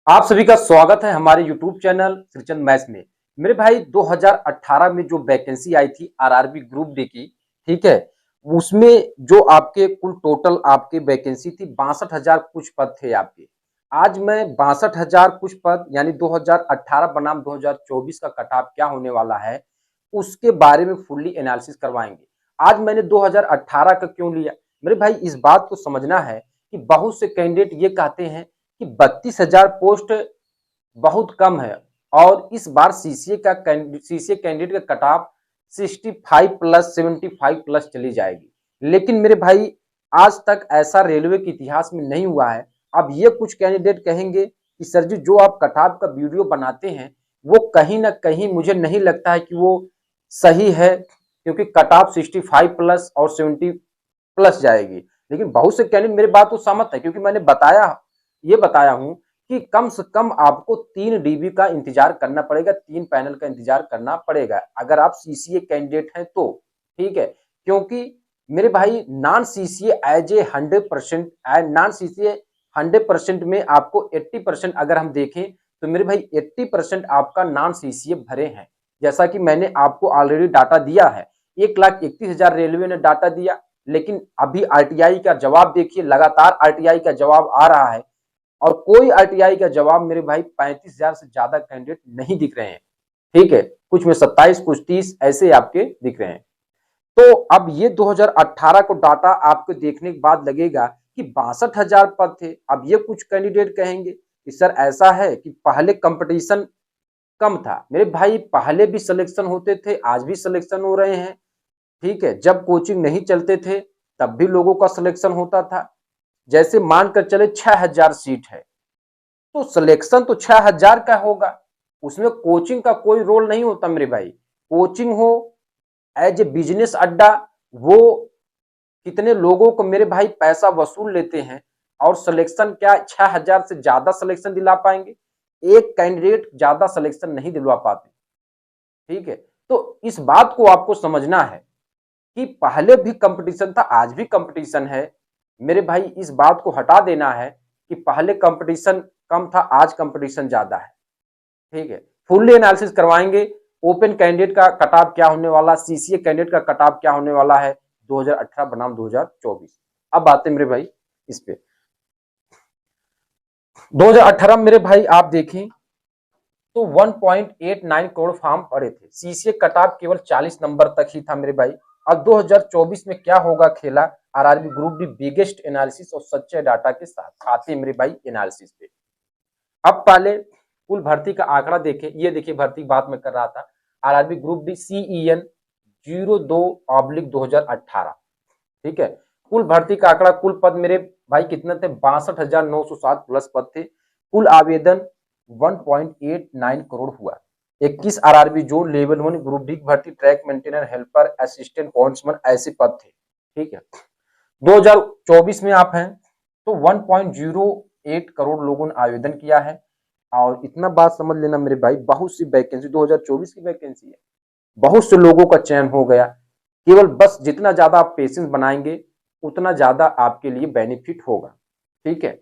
आप सभी का स्वागत है हमारे YouTube चैनल श्रीचंद मैथ्स में। मेरे भाई 2018 में जो वैकेंसी आई थी आरआरबी ग्रुप डी की, ठीक है, उसमें जो आपके कुल टोटल आपके वैकेंसी थी 62,000 कुछ पद थे आपके। आज मैं 62,000 कुछ पद यानी 2018 बनाम 2024 का कट ऑफ क्या होने वाला है उसके बारे में फुल्ली एनालिसिस करवाएंगे। आज मैंने 2018 का क्यों लिया, मेरे भाई इस बात को समझना है कि बहुत से कैंडिडेट ये कहते हैं कि 32,000 पोस्ट बहुत कम है और इस बार सीसीए कैंडिडेट का कट ऑफ 65 प्लस 75 प्लस चली जाएगी। लेकिन मेरे भाई आज तक ऐसा रेलवे के इतिहास में नहीं हुआ है। अब ये कुछ कैंडिडेट कहेंगे कि सर जी जो आप कट ऑफ का वीडियो बनाते हैं वो कहीं ना कहीं मुझे नहीं लगता है कि वो सही है, क्योंकि कट ऑफ 65 प्लस और 70 प्लस जाएगी। लेकिन बहुत से कैंडिडेट मेरी बात को सहमत है, क्योंकि मैंने बताया हूं कि कम से कम आपको 3 डीबी का इंतजार करना पड़ेगा, 3 पैनल का इंतजार करना पड़ेगा अगर आप सीसीए कैंडिडेट हैं तो, ठीक है। क्योंकि मेरे भाई non CCA as a 100% non CCA 100% में आपको 80% अगर हम देखें तो मेरे भाई 80% आपका नॉन सीसीए भरे हैं। जैसा कि मैंने आपको ऑलरेडी डाटा दिया है, 1,31,000 रेलवे ने डाटा दिया, लेकिन अभी आरटीआई का जवाब देखिए, लगातार आरटीआई का जवाब आ रहा है और कोई आरटीआई का जवाब मेरे भाई 35,000 से ज्यादा कैंडिडेट नहीं दिख रहे हैं, ठीक है। कुछ में 27, कुछ 30 ऐसे आपके दिख रहे हैं। तो अब ये 2018 को डाटा आपको देखने के बाद लगेगा कि 62,000 पद थे। अब ये कुछ कैंडिडेट कहेंगे कि सर ऐसा है कि पहले कंपटीशन कम था। मेरे भाई पहले भी सिलेक्शन होते थे, आज भी सिलेक्शन हो रहे हैं, ठीक है। जब कोचिंग नहीं चलते थे तब भी लोगों का सिलेक्शन होता था। जैसे मानकर चले 6,000 सीट है तो सिलेक्शन तो 6,000 का होगा, उसमें कोचिंग का कोई रोल नहीं होता मेरे भाई। कोचिंग हो एज ए बिजनेस अड्डा, वो कितने लोगों को मेरे भाई पैसा वसूल लेते हैं और सिलेक्शन क्या 6,000 से ज्यादा सिलेक्शन दिला पाएंगे? एक कैंडिडेट ज्यादा सिलेक्शन नहीं दिलवा पाते, ठीक है। तो इस बात को आपको समझना है कि पहले भी कंपटीशन था, आज भी कंपटीशन है। मेरे भाई इस बात को हटा देना है कि पहले कंपटीशन कम था, आज कंपटीशन ज्यादा है, ठीक है। फुल्ली एनालिसिस करवाएंगे। ओपन कैंडिडेट का कट ऑफ क्या होने वाला, सीसीए कैंडिडेट का कट ऑफ क्या होने वाला है 2018 बनाम 2024। अब बात है मेरे भाई इस पे 2018 मेरे भाई आप देखें तो 1.89 करोड़ फॉर्म पड़े थे। सीसीए कट ऑफ केवल 40 नंबर तक ही था मेरे भाई। अब 2024 में क्या होगा खेला, RRB group D biggest analysis और सच्चे डाटा के साथ आते मेरे भाई एनालिसिस पे। अब पहले कुल भर्ती का आंकड़ा देखें, ये देखिए भर्ती की बात मैं कर रहा था, आरआरबी ग्रुप डी सीईएन 02/2018, ठीक है। कुल भर्ती का आंकड़ा, कुल पद मेरे भाई कितने थे, 62,907 प्लस पद थे। कुल आवेदन 1.89 करोड़ हुआ। 21 RRB zone level 1 group D भर्ती, track maintainer, helper, assistant, pointsman ऐसे पद थे, ठीक है। 2024 में आप हैं तो 1.08 करोड़ लोगों ने आवेदन किया है। और इतना बात समझ लेना मेरे भाई, बहुत सी वैकेंसी 2024 की वैकेंसी है, बहुत से लोगों का चयन हो गया। केवल बस जितना ज्यादा आप पेशेंस बनाएंगे उतना ज्यादा आपके लिए बेनिफिट होगा, ठीक है।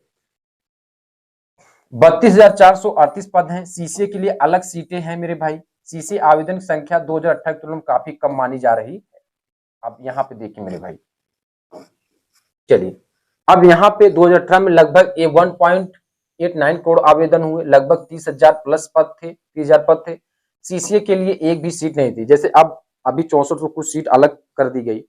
32,438 पद हैं। सीसीए के लिए अलग सीटें हैं मेरे भाई। सीसीए आवेदन की संख्या 2018 की तुलना में काफी कम मानी जा रही है। अब यहाँ पे देखिए मेरे भाई, चलिए अब यहाँ पे 2018 में लगभग 1.89 करोड़ आवेदन हुए, लगभग 30,000 प्लस पद थे, 30,000 पद थे। सीसीए के लिए एक भी सीट नहीं थी। जैसे अब अभी 64 कुछ सीट अलग कर दी गई,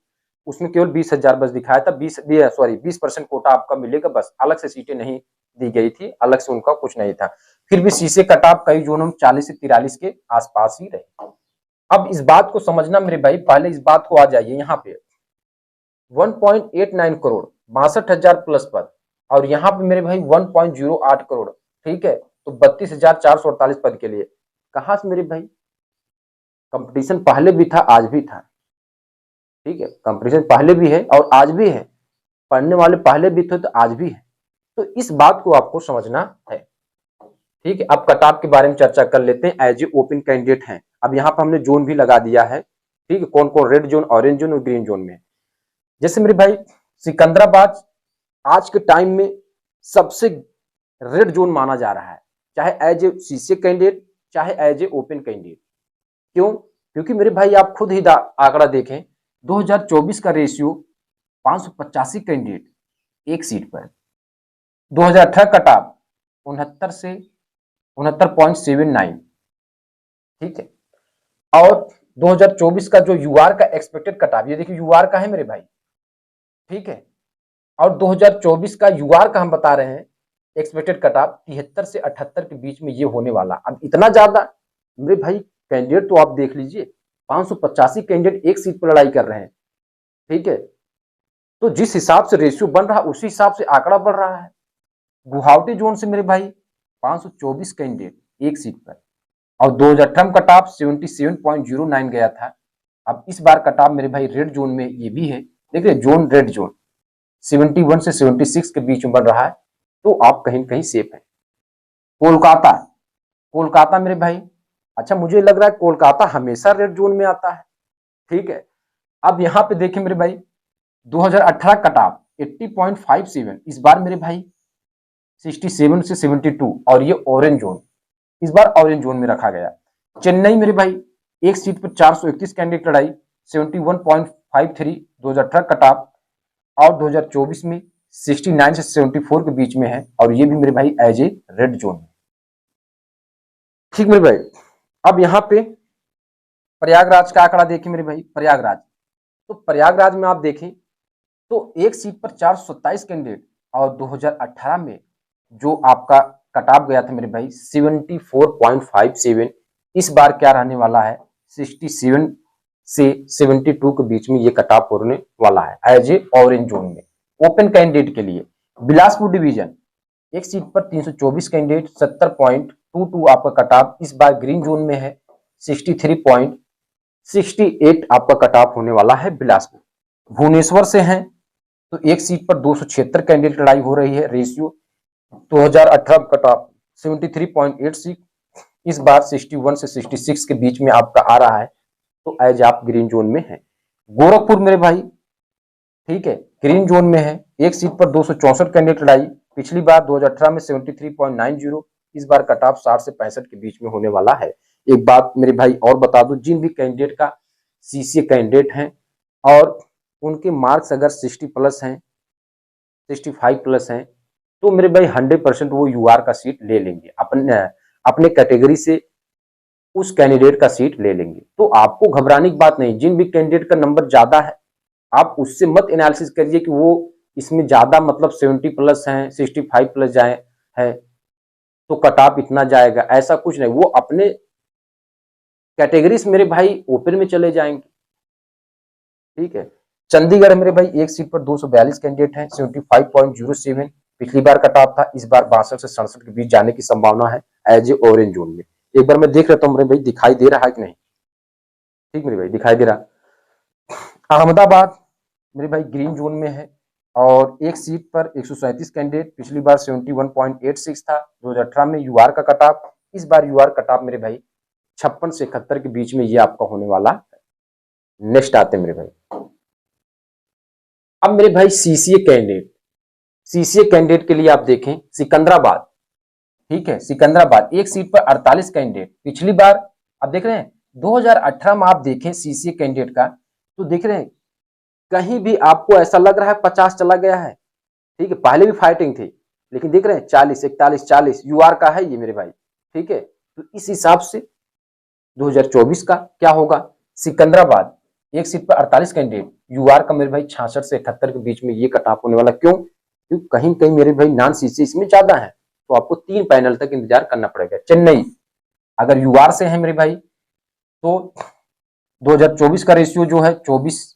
उसमें केवल 20,000 बस दिखाया था, 20% कोटा आपका मिलेगा, बस अलग से सीटें नहीं दी गई थी, अलग से उनका कुछ नहीं था। फिर भी सीसीए कट ऑफ कई जोनों में 40 से 43 के आसपास ही रहे। अब इस बात को समझना मेरे भाई, पहले इस बात को आ जाइए यहाँ पे 1.89 करोड़ 62,000 प्लस पद, और यहाँ पे मेरे भाई 1.08 करोड़, ठीक है। तो 32,448 पद के लिए कहां से मेरे भाई, कंपटीशन पहले भी था आज भी था, ठीक है। कंपटीशन पहले भी है और आज भी है, पढ़ने वाले पहले भी थे तो आज भी है। तो इस बात को आपको समझना है, ठीक है। अब कट ऑफ के बारे में चर्चा कर लेते हैं। एज ए ओपन कैंडिडेट हैं, अब यहाँ पर हमने जोन भी लगा दिया है, ठीक है। कौन कौन, रेड जोन, ऑरेंज जोन और ग्रीन जोन में। जैसे मेरे भाई सिकंदराबाद आज के टाइम में सबसे रेड जोन माना जा रहा है, चाहे एज ए सीसीए कैंडिडेट, चाहे एज ए ओपन कैंडिडेट। क्यों? क्योंकि मेरे भाई आप खुद ही आंकड़ा देखें, 2024 का रेशियो 585 कैंडिडेट एक सीट पर, 2018 कट ऑफ 69 से 69.79, ठीक है। और 2024 का जो यूआर का एक्सपेक्टेड कट ऑफ, ये देखिए यूआर का है मेरे भाई, ठीक है। और 2024 का यूआर का हम बता रहे हैं एक्सपेक्टेड कट ऑफ 73 से 78 के बीच में ये होने वाला। अब इतना ज्यादा मेरे भाई कैंडिडेट तो आप देख लीजिए, 585 कैंडिडेट एक सीट पर लड़ाई कर रहे हैं, ठीक है। तो जिस हिसाब से रेशियो बन रहा है उसी हिसाब से आंकड़ा बढ़ रहा है। गुवाहाटी जोन से मेरे भाई 524 कैंडिडेट एक सीट पर, और 2018 कट ऑफ 77.09 गया था। अब इस बार कट ऑफ मेरे भाई रेड जोन में ये भी है, देखिए जोन रेड जोन 71 से 76 के बीच में बन रहा है, तो आप कहीं कहीं सेफ है। कोलकाता, कोलकाता मेरे भाई, अच्छा मुझे लग रहा है कोलकाता हमेशा रेड जोन में आता है, ठीक है। अब यहाँ पे देखिए मेरे भाई 2018 कट ऑफ 80.57, इस बार मेरे भाई 67 से 72, और ये ऑरेंज जोन, इस बार ऑरेंज जोन में रखा गया। चेन्नई मेरे भाई एक सीट पर 431 कैंडिडेट लड़ाई 71.53 2018 कट ऑफ, और 2024 में 69 से 74 के बीच में है, और ये भी मेरे भाई एज ए रेड जोन है, ठीक मेरे भाई। अब यहाँ पे प्रयागराज का आंकड़ा देखें मेरे भाई, प्रयागराज, तो प्रयागराज में आप देखें तो एक सीट पर 427 कैंडिडेट, और 2018 में जो आपका कट ऑफ गया था मेरे भाई 74.57, इस बार क्या रहने वाला है 67 से 72 के बीच में ये कट ऑफ होने वाला है एज ए ऑरेंज जोन में। ओपन कैंडिडेट के लिए बिलासपुर डिवीजन एक सीट पर 324 कैंडिडेट 70.22 आपका कट ऑफ, इस बार ग्रीन जोन में है 63.68 आपका कट ऑफ होने वाला है बिलासपुर। भुवनेश्वर से हैं तो एक सीट पर 276 कैंडिडेट लड़ाई हो रही है, रेशियो 2018 कट ऑफ 73.86, इस बार 61 से 66 के बीच में आपका आ रहा है, तो एज आप ग्रीन जोन में है। गोरखपुर मेरे भाई, ठीक है, ग्रीन जोन में है, एक सीट पर 264 कैंडिडेट लड़ाई, पिछली बार 2018 में 73.90, इस बार कट ऑफ 60 से 65 के बीच में होने वाला है। एक बात मेरे भाई और बता दूं, जिन भी कैंडिडेट का सीसीए कैंडिडेट हैं और उनके मार्क्स अगर 60 प्लस हैं, 65 प्लस हैं, तो मेरे भाई 100% वो यूआर का सीट ले लेंगे, अपने कैटेगरी से उस कैंडिडेट का सीट ले लेंगे। तो आपको घबराने की बात नहीं, जिन भी कैंडिडेट का नंबर ज्यादा है आप उससे मत एनालिसिस करिए कि वो इसमें ज्यादा मतलब 70 प्लस हैं, 65 प्लस जाए है तो कट ऑफ इतना जाएगा, ऐसा कुछ नहीं। वो अपने कैटेगरी से मेरे भाई ओपन में चले जाएंगे, ठीक है। चंडीगढ़ मेरे भाई एक सीट पर 242 कैंडिडेट हैं, 75.07 पिछली बार कट ऑफ था, इस बार 62 से 67 के बीच जाने की संभावना है एज ए ऑरेंज जोन में। एक बार मैं देख लेता हूँ मेरे भाई दिखाई दे रहा है कि नहीं, ठीक मेरे भाई दिखाई दे रहा। अहमदाबाद मेरे भाई ग्रीन जोन में है, और एक सीट पर 137 कैंडिडेट, पिछली बार 71.86 था 2018 में यूआर का कट ऑफ, इस बार यूआर कट ऑफ मेरे भाई 56 से 71 के बीच में ये आपका होने वाला है। नेक्स्ट आते मेरे भाई, अब मेरे भाई सीसीए कैंडिडेट, सीसीए कैंडिडेट के लिए आप देखें सिकंदराबाद, ठीक है, सिकंदराबाद एक सीट पर 48 कैंडिडेट, पिछली बार आप देख रहे हैं 2018 में आप देखें सीसीए कैंडिडेट का, तो देख रहे हैं कहीं भी आपको ऐसा लग रहा है 50 चला गया है, ठीक है, पहले भी फाइटिंग थी, लेकिन देख रहे हैं 40, 41, 40 यूआर का है ये मेरे भाई, ठीक है। तो इस हिसाब से 2024 का क्या होगा, सिकंदराबाद एक सीट पर 48 कैंडिडेट, यूआर का मेरे भाई 66 से 71 के बीच में ये कट ऑफ होने वाला। क्यों? क्योंकि कहीं कहीं मेरे भाई नॉन सीसी इसमें ज्यादा है, तो आपको 3 पैनल तक इंतजार करना पड़ेगा। चेन्नई अगर यूआर से है मेरे भाई तो 2024 का रेशियो जो है 24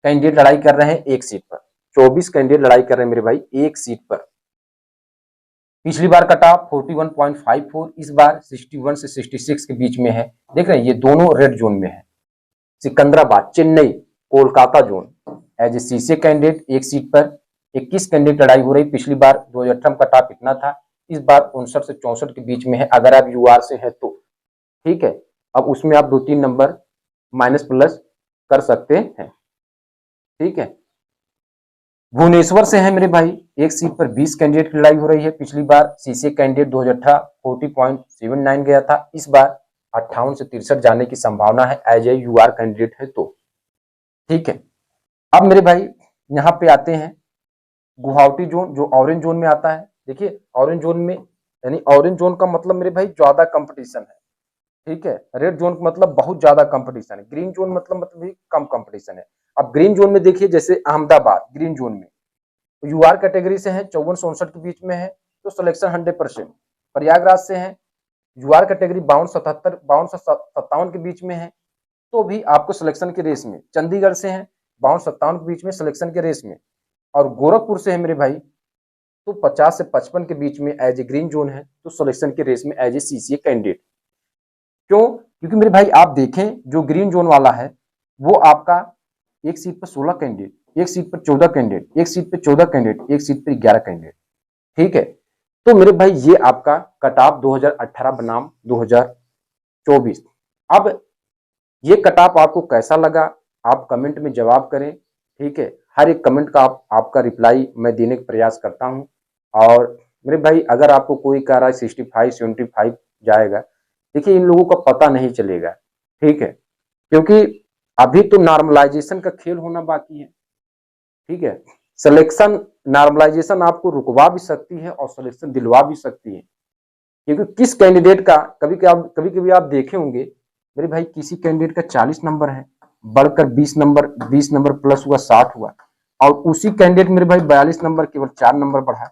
कैंडिडेट लड़ाई कर रहे हैं एक सीट पर, 24 कैंडिडेट लड़ाई कर रहे हैं मेरे भाई एक सीट पर। पिछली बार कट ऑफ 41.54, इस बार 61 से 66 के बीच में है। देख रहे हैं ये दोनों रेड जोन में है। Secunderabad, Chennai, Kolkata zone as a CCA candidate एक सीट पर 21 कैंडिडेट लड़ाई हो रही, पिछली बार 2018 कट ऑफ इतना था, इस बार 59 से 64 के बीच में है अगर आप यूआर से है तो, ठीक है। अब उसमें आप 2-3 नंबर माइनस प्लस कर सकते हैं, ठीक है। भुवनेश्वर से है मेरे भाई, एक सीट पर 20 कैंडिडेट की लड़ाई हो रही है। पिछली बार सीसीए कैंडिडेट 2018 40.79 गया था, इस बार 58 से 63 जाने की संभावना है एज ए यूआर कैंडिडेट है तो। ठीक है, अब मेरे भाई यहाँ पे आते हैं गुवाहाटी जोन, जो ऑरेंज जोन में आता है। देखिए ऑरेंज जोन में, यानी ऑरेंज जोन का मतलब मेरे भाई ज्यादा कंपटीशन है। ठीक है, रेड जोन मतलब बहुत ज्यादा कंपटीशन है, ग्रीन जोन मतलब भी कम कंपटीशन है। अब ग्रीन जोन में देखिए, जैसे अहमदाबाद ग्रीन जोन में यूआर कैटेगरी से है, 54-64 के बीच में है तो सिलेक्शन 100%। प्रयागराज से है, यूआर कैटेगरी 52-77, 52-57 के बीच में है तो भी आपको सिलेक्शन के रेस में। चंडीगढ़ से है 52-57 के बीच में सिलेक्शन के रेस में। और गोरखपुर से है मेरे भाई तो 50 से 55 के बीच में एज ए ग्रीन जोन है तो सिलेक्शन के रेस में एज ए सीसीए कैंडिडेट। क्यों? क्योंकि मेरे भाई आप देखें जो ग्रीन जोन वाला है वो आपका एक सीट पर 16 कैंडिडेट, एक सीट पर 14 कैंडिडेट, एक सीट पर 14 कैंडिडेट, एक सीट पर 11 कैंडिडेट। ठीक है, तो मेरे भाई ये आपका कट ऑफ 2018 बनाम 2024। अब ये कट ऑफ आपको कैसा लगा आप कमेंट में जवाब करें। ठीक है, हर एक कमेंट का आपका रिप्लाई मैं देने का प्रयास करता हूं। और मेरे भाई अगर आपको कोई कह रहा है 65-75 जाएगा, देखिए इन लोगों का पता नहीं चलेगा। ठीक है, क्योंकि अभी तो नॉर्मलाइजेशन का खेल होना बाकी है। ठीक है, सिलेक्शन नॉर्मलाइजेशन आपको रुकवा भी सकती है और सिलेक्शन दिलवा भी सकती है। क्योंकि किस कैंडिडेट का कभी कभी आप देखे होंगे मेरे भाई, किसी कैंडिडेट का 40 नंबर है, बढ़कर 20 नंबर प्लस हुआ 60 हुआ, और उसी कैंडिडेट मेरे भाई 42 नंबर केवल 4 नंबर बढ़ा,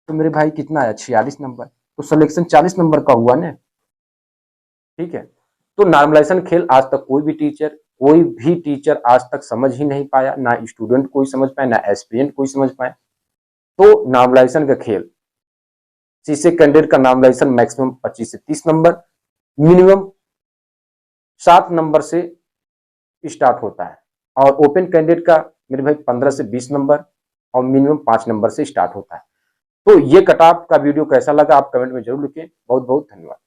तो मेरे भाई कितना आया 46 नंबर, तो सिलेक्शन 40 नंबर का हुआ ना। ठीक है, तो नॉर्मलाइजेशन खेल आज तक कोई भी टीचर आज तक समझ ही नहीं पाया, ना स्टूडेंट कोई समझ पाए, ना एस्पिरेंट कोई समझ पाए। तो नॉर्मलाइजेशन का खेल, सीसीए कैंडिडेट का नॉर्मलाइजेशन मैक्सिमम 25 से 30 नंबर, मिनिमम 7 नंबर से स्टार्ट होता है, और ओपन कैंडिडेट का मेरे भाई 15 से 20 नंबर और मिनिमम 5 नंबर से स्टार्ट होता है। तो ये कट ऑफ का वीडियो कैसा लगा आप कमेंट में जरूर लिखें। बहुत बहुत धन्यवाद।